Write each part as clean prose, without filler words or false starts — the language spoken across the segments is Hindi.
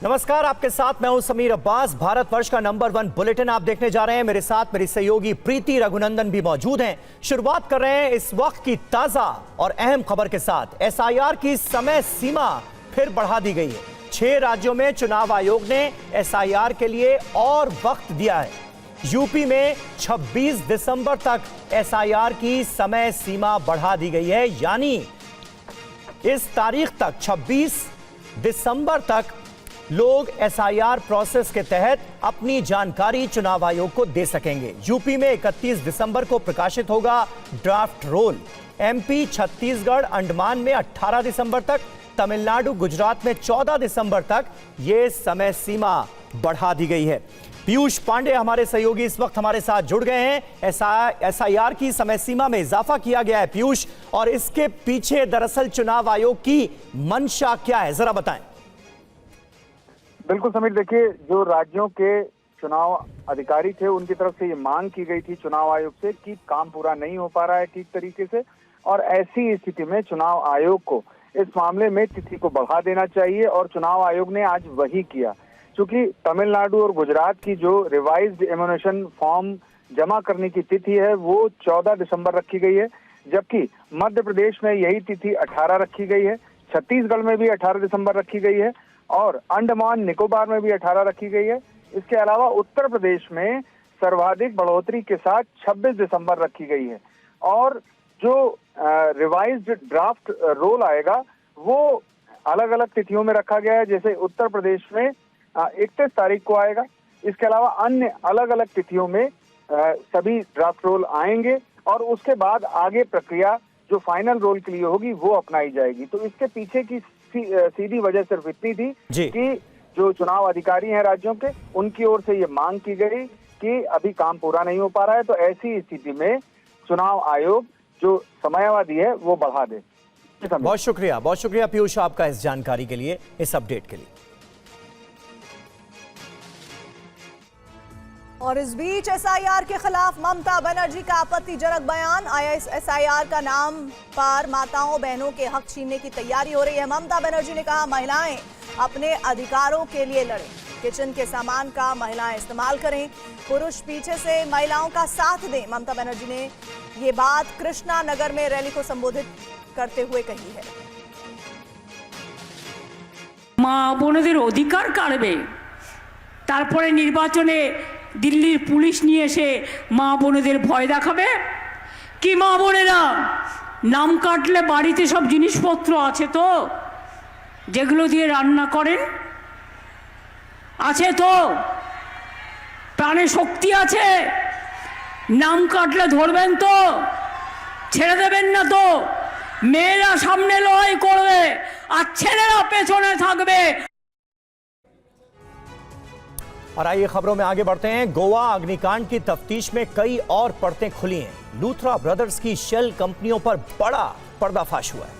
नमस्कार, आपके साथ मैं हूं समीर अब्बास। भारतवर्ष का नंबर 1 बुलेटिन आप देखने जा रहे हैं। मेरे साथ मेरी सहयोगी प्रीति रघुनंदन भी मौजूद हैं। शुरुआत कर रहे हैं इस वक्त की ताजा और अहम खबर के साथ। एसआईआर की समय सीमा फिर बढ़ा दी गई है। 6 राज्यों में चुनाव आयोग ने एसआईआर के लिए और वक्त दिया है। यूपी में 26 दिसंबर तक एसआईआर की समय सीमा बढ़ा दी गई है, यानी इस तारीख तक 26 दिसंबर तक लोग एसआईआर प्रोसेस के तहत अपनी जानकारी चुनाव आयोग को दे सकेंगे। यूपी में 31 दिसंबर को प्रकाशित होगा draft roll. MP, Chhattisgarh, Andaman में 18 दिसंबर तक, तमिलनाडु, गुजरात में 14 दिसंबर तक ये समय सीमा बढ़ा दी गई है। पीयूष पांडे हमारे सहयोगी इस वक्त हमारे साथ जुड़ गए हैं। एसआईआर की समय सीमा में इजाफा किया गया है पीयूष, और इसके पीछे दरअसल चुनाव आयोग की मंशा क्या है, जरा बताएं। बिल्कुल समीर, देखिए, जो राज्यों के चुनाव अधिकारी थे उनकी तरफ से ये मांग की गई थी चुनाव आयोग से कि काम पूरा नहीं हो पा रहा है ठीक तरीके से, और ऐसी स्थिति में चुनाव आयोग को इस मामले में तिथि को बढ़ा देना चाहिए, और चुनाव आयोग ने आज वही किया। क्योंकि तमिलनाडु और गुजरात की जो रिवाइज्ड एमोनेशन फॉर्म जमा करने की तिथि है वो 14 दिसंबर रखी गई है, जबकि मध्य प्रदेश में यही तिथि 18 रखी गई है, छत्तीसगढ़ में भी 18 दिसंबर रखी गई है, और अंडमान निकोबार में भी 18 रखी गई है। इसके अलावा उत्तर प्रदेश में सर्वाधिक बढ़ोतरी के साथ 26 दिसंबर रखी गई है, और जो रिवाइज्ड ड्राफ्ट रोल आएगा वो अलग अलग तिथियों में रखा गया है। जैसे उत्तर प्रदेश में 31 तारीख को आएगा। इसके अलावा अन्य अलग अलग तिथियों में सभी ड्राफ्ट रोल आएंगे, और उसके बाद आगे प्रक्रिया जो फाइनल रोल के लिए होगी वो अपनाई जाएगी। तो इसके पीछे की सीधी वजह सिर्फ इतनी थी कि जो चुनाव अधिकारी हैं राज्यों के, उनकी ओर से ये मांग की गई कि अभी काम पूरा नहीं हो पा रहा है, तो ऐसी स्थिति में चुनाव आयोग जो समयावधि है वो बढ़ा दे। बहुत शुक्रिया पीयूष आपका इस जानकारी के लिए, इस अपडेट के लिए। और इस बीच एसआईआर के खिलाफ ममता बनर्जी का आपत्तिजनक बयान आया। इस एसआईआर का नाम पर माताओं बहनों के हक छीनने की तैयारी हो रही है। ममता बनर्जी ने कहा, महिलाएं अपने अधिकारों के लिए लड़ें, किचन के सामान का महिलाएं इस्तेमाल करें, पुरुष पीछे से महिलाओं का साथ दें। ममता बनर्जी ने ये बात कृष्णा नगर में रैली को संबोधित करते हुए कही है। মা বোনদের অধিকার কাড়বে, তারপরে নির্বাচনে দিল্লির পুলিশ নিয়ে এসে মা বোনেদের ভয় দেখাবে কি? মা বোনেরা নাম কাটলে বাড়িতে সব জিনিসপত্র আছে তো, যেগুলো দিয়ে রান্না করেন আছে তো, প্রাণে শক্তি আছে, নাম কাটলে ধরবেন তো, ছেড়ে দেবেন না তো? মেয়েরা সামনে লড়াই করবে আর ছেলেরা পেছনে থাকবে। और आइए खबरों में आगे बढ़ते हैं। गोवा अग्निकांड की तफ्तीश में कई और परतें खुली हैं। लूथरा ब्रदर्स की शेल कंपनियों पर बड़ा पर्दाफाश हुआ है।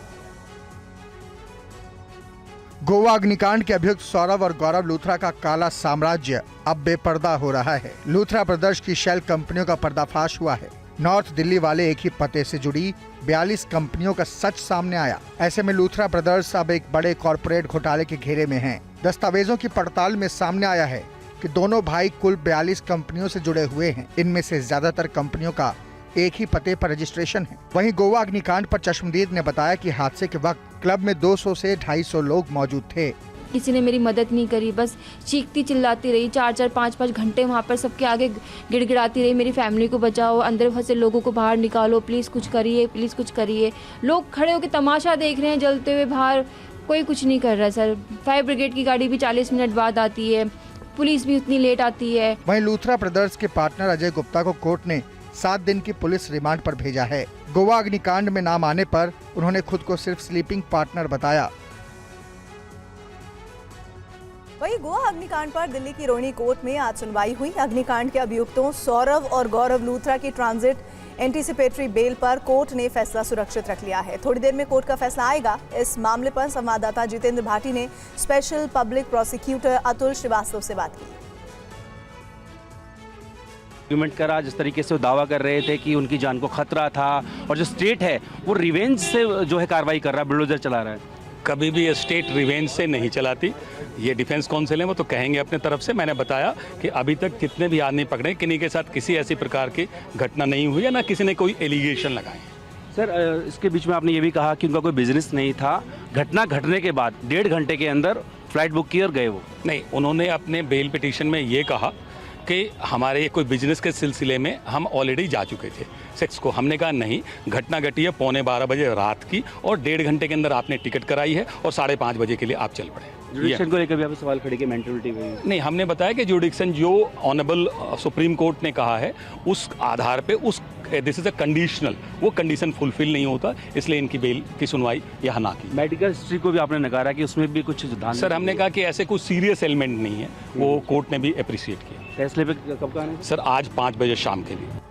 गोवा अग्निकांड के अभियुक्त सौरव और गौरव लूथरा का काला साम्राज्य अब बेपर्दा हो रहा है। लूथरा ब्रदर्स की शेल कंपनियों का पर्दाफाश हुआ है। नॉर्थ दिल्ली वाले एक ही पते से जुड़ी 42 कंपनियों का सच सामने आया। ऐसे में लूथरा ब्रदर्स अब एक बड़े कॉरपोरेट घोटाले के घेरे में हैं। दस्तावेजों की पड़ताल में सामने आया है कि दोनों भाई कुल 42 कंपनियों से जुड़े हुए हैं। इनमें से ज्यादातर कंपनियों का एक ही पते पर रजिस्ट्रेशन है। वहीं गोवा अग्निकांड पर चश्मदीद ने बताया कि हादसे के वक्त क्लब में 200 से 250 लोग मौजूद थे। किसी ने मेरी मदद नहीं करी, बस चीखती चिल्लाती रही 4-4, 5-5 घंटे वहाँ पर सबके आगे गिड़गिड़ाती रही, मेरी फैमिली को बचाओ, अंदर फंसे लोगों को बाहर निकालो, प्लीज़ कुछ करिए, प्लीज़ कुछ करिए। लोग खड़े होकर तमाशा देख रहे हैं जलते हुए बाहर, कोई कुछ नहीं कर रहा सर। फायर ब्रिगेड की गाड़ी भी 40 मिनट बाद आती है, पुलिस भी उतनी लेट आती है। वहीं लूथरा ब्रदर्स के पार्टनर अजय गुप्ता को कोर्ट ने 7 दिन की पुलिस रिमांड पर भेजा है। गोवा अग्निकांड में नाम आने पर उन्होंने खुद को सिर्फ स्लीपिंग पार्टनर बताया। वहीं गोवा अग्निकांड पर दिल्ली की रोहिणी कोर्ट में आज सुनवाई हुई। अग्निकांड के अभियुक्तों सौरव और गौरव लूथरा की ट्रांजिट एंटीसिपेटरी बेल पर कोर्ट ने फैसला सुरक्षित रख लिया है। थोड़ी देर में कोर्ट का फैसला आएगा। इस मामले पर संवाददाता जितेंद्र भाटी ने special public prosecutor Atul Srivastava से बात की। आर्गुमेंट करा, जिस तरीके से वो दावा कर रहे थे कि उनकी जान को खतरा था, और जो स्टेट है वो रिवेंज से जो है कार्रवाई कर रहा है, बुलडोजर चला रहा है। कभी भी स्टेट रिवेंज से नहीं चलाती। ये डिफेंस काउंसिल है, वो तो कहेंगे अपने तरफ से। मैंने बताया कि अभी तक कितने भी आदमी पकड़े, किन्हीं के साथ किसी ऐसी प्रकार की घटना नहीं हुई है, ना किसी ने कोई एलिगेशन लगाए। सर इसके बीच में आपने ये भी कहा कि उनका कोई बिजनेस नहीं था। घटना घटने के बाद 1.5 घंटे के अंदर फ्लाइट बुक की और गए वो। नहीं, उन्होंने अपने बेल पिटीशन में ये कहा कि हमारे कोई बिजनेस के सिलसिले में हम ऑलरेडी जा चुके थे सेक्स को। हमने कहा नहीं, घटना घटी है 11:15 बजे रात की और 1.5 घंटे के अंदर आपने टिकट कराई है और 5:30 बजे के लिए आप चल पड़े। जुडिक्शन को लेकर भी आप सवाल खड़े कि मेंटलिटी हुई? नहीं, हमने बताया कि जुडिक्शन जो ऑनरेबल सुप्रीम कोर्ट ने कहा है उस आधार पे उस दिस इज अ कंडीशनल, वो कंडीशन फुलफिल नहीं होता, इसलिए इनकी बेल की सुनवाई यहाँ ना की। मेडिकल हिस्ट्री को भी आपने नकारा कि उसमें भी कुछ धान। सर हमने कहा कि ऐसे कोई सीरियस एलिमेंट नहीं है, वो कोर्ट ने भी अप्रिशिएट किया। फैसले पे कब का आना? सर आज 5 बजे शाम के लिए।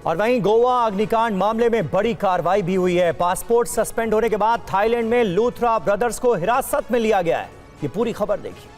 और वहीं गोवा अग्निकांड मामले में बड़ी कार्रवाई भी हुई है। पासपोर्ट सस्पेंड होने के बाद थाईलैंड में लूथरा ब्रदर्स को हिरासत में लिया गया है। ये पूरी खबर देखिए।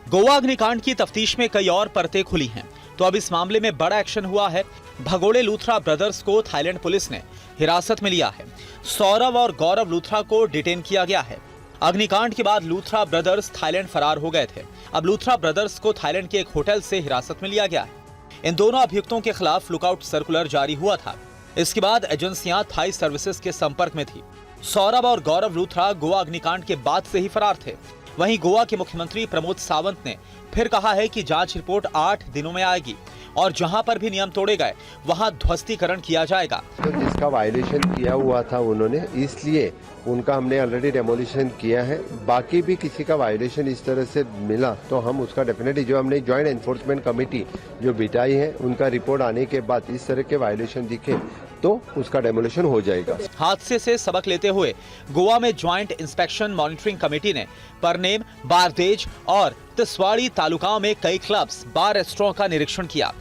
गोवा अग्निकांड की तफ्तीश में कई और परतें खुली हैं, तो अब इस मामले में बड़ा एक्शन हुआ है। भगोड़े लूथरा ब्रदर्स को थाईलैंड पुलिस ने हिरासत में लिया है। सौरव और गौरव लूथरा को डिटेन किया गया है। अग्निकांड के बाद लूथरा ब्रदर्स थाईलैंड फरार हो गए थे। अब लूथरा ब्रदर्स को थाईलैंड के एक होटल से हिरासत में लिया गया है। इन दोनों अभियुक्तों के खिलाफ लुकआउट सर्कुलर जारी हुआ था। इसके बाद एजेंसियां थाई सर्विसेज के संपर्क में थी। सौरभ और गौरव लूथरा गोवा अग्निकांड के बाद से ही फरार थे। वहीं गोवा के मुख्यमंत्री प्रमोद सावंत ने फिर कहा है कि जांच रिपोर्ट 8 दिनों में आएगी और जहां पर भी नियम तोड़े गए वहां ध्वस्तीकरण किया जाएगा। तो जिसका वायलेशन किया हुआ था उन्होंने, इसलिए उनका हमने ऑलरेडी डेमोलिशन किया है। बाकी भी किसी का वायलेशन इस तरह से मिला तो हम उसका डेफिनेटली, जो हमने ज्वाइंट एनफोर्समेंट कमेटी जो बिठाई है, उनका रिपोर्ट आने के बाद इस तरह के वायलेशन दिखे तो उसका डेमोलिशन हो जाएगा। हादसे से सबक लेते हुए गोवा में ज्वाइंट इंस्पेक्शन मॉनिटरिंग कमेटी ने परनेम, बारदेज और तिसवाड़ी तालुकाओं में कई क्लब्स, बार, रेस्टोरेंट का निरीक्षण किया।